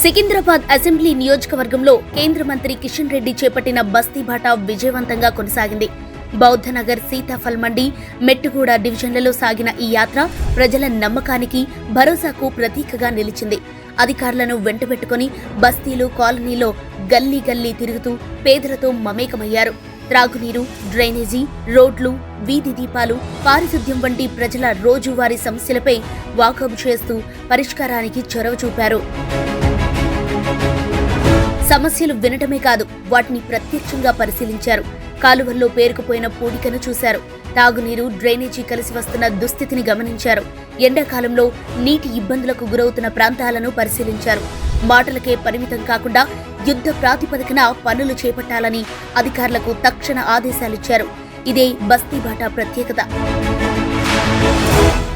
Secunderabad assembly నియోజకవర్గంలో కేంద్ర మంత్రి కిషన్ రెడ్డి చేపట్టిన బస్తీ బాట విజయవంతంగా కొనసాగింది. బౌద్ధనగర్, సీతాఫల్ మండి, మెట్టుగూడ డివిజన్లలో సాగిన ఈ యాత్ర ప్రజల నమ్మకానికి, భరోసాకు ప్రతీకగా నిలిచింది. అధికారులను వెంటబెట్టుకుని బస్తీలు, కాలనీలో గల్లీ గల్లీ తిరుగుతూ పేదలతో మమేకమయ్యారు. త్రాగునీరు, డ్రైనేజీ, రోడ్లు, వీధి దీపాలు, పారిశుద్ధ్యం వంటి ప్రజల రోజువారీ సమస్యలపై వాకబు చేస్తూ పరిష్కారానికి చొరవ చూపారు. సమస్యలు వినటమే కాదు, వాటిని ప్రత్యక్షంగా పరిశీలించారు. కాలువల్లో పేరుకుపోయిన పూడికను చూశారు. తాగునీరు, డ్రైనేజీ కలిసి వస్తున్న దుస్థితిని గమనించారు. ఎండాకాలంలో నీటి ఇబ్బందులకు గురవుతున్న ప్రాంతాలను పరిశీలించారు. మాటలకే పరిమితం కాకుండా యుద్ధ ప్రాతిపదికన పనులు చేపట్టాలని అధికారులకు తక్షణ ఆదేశాలిచ్చారు. ఇదే బస్తీ బాట ప్రత్యేకత.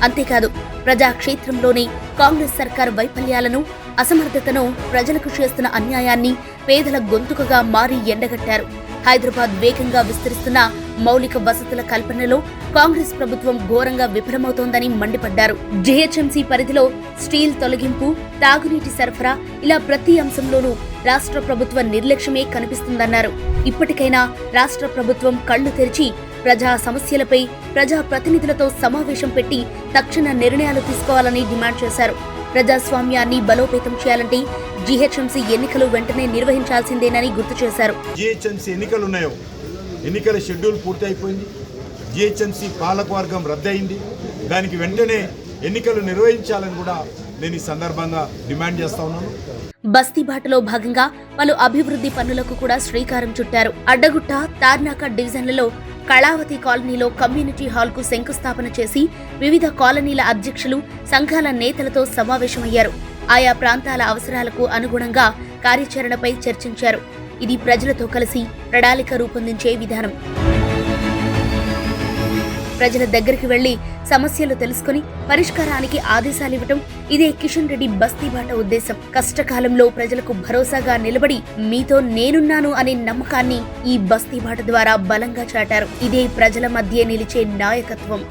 అంతేకాదు, ప్రజాక్షేత్రంలోనే కాంగ్రెస్ సర్కారు వైఫల్యాలను, అసమర్థతను, ప్రజలకు చేస్తున్న అన్యాయాన్ని పేదల గొంతుకగా మారి ఎండగట్టారు. హైదరాబాద్ వేగంగా విస్తరిస్తున్న మౌలిక వసతుల కల్పనలో కాంగ్రెస్ ప్రభుత్వం ఘోరంగా విఫలమవుతోందని మండిపడ్డారు. జీహెచ్ఎంసీ పరిధిలో స్టీల్ తొలగింపు, తాగునీటి సరఫరా, ఇలా ప్రతి అంశంలోనూ రాష్ట్ర ప్రభుత్వ నిర్లక్ష్యమే కనిపిస్తుందన్నారు. ఇప్పటికైనా రాష్ట్ర ప్రభుత్వం కళ్లు తెరిచి ప్రజా సమస్యలపై ప్రజాప్రతినిధులతో సమావేశం పెట్టి తక్షణ నిర్ణయాలు తీసుకోవాలని డిమాండ్ చేశారు. ప్రజాస్వామ్యాన్ని బలోపేతం చేయాలంటే జీహెచ్ఎంసీ ఎన్నికలు వెంటనే నిర్వహించాల్సిందేనని గుర్తు చేశారు. జీహెచ్ఎంసీ ఎన్నికలు ఉన్నాయో, ఎన్నికల షెడ్యూల్ పూర్తి అయిపోయింది. జీహెచ్ఎంసీ పాలకవర్గం రద్దయింది. దానికి వెంటనే ఎన్నికలు నిర్వహించాలని కూడా నేను ఈ సందర్భంగా డిమాండ్ చేస్తా ఉన్నాను. బస్తీ బాటలో భాగంగా పలు అభివృద్ధి పనులకు కూడా శ్రీకారం చుట్టారు. అడ్డగుట్ట, తార్నాక డివిజన్లలో కళావతి కాలనీలో కమ్యూనిటీ హాల్కు శంకుస్థాపన చేసి వివిధ కాలనీల అధ్యక్షులు, సంఘాల నేతలతో సమావేశమయ్యారు. ఆయా ప్రాంతాల అవసరాలకు అనుగుణంగా కార్యాచరణపై చర్చించారు. ఇది ప్రజలతో కలిసి ప్రణాళిక రూపొందించే విధానం. ప్రజల దగ్గరికి వెళ్లి సమస్యలు తెలుసుకుని పరిష్కారానికి ఆదేశాలివ్వటం, ఇదే కిషన్ రెడ్డి బస్తీ బాట ఉద్దేశం. కష్టకాలంలో ప్రజలకు భరోసాగా నిలబడి మీతో నేనున్నాను అనే నమ్మకాన్ని ఈ బస్తీ బాట ద్వారా బలంగా చాటారు. ఇదే ప్రజల మధ్య నిలిచే నాయకత్వం.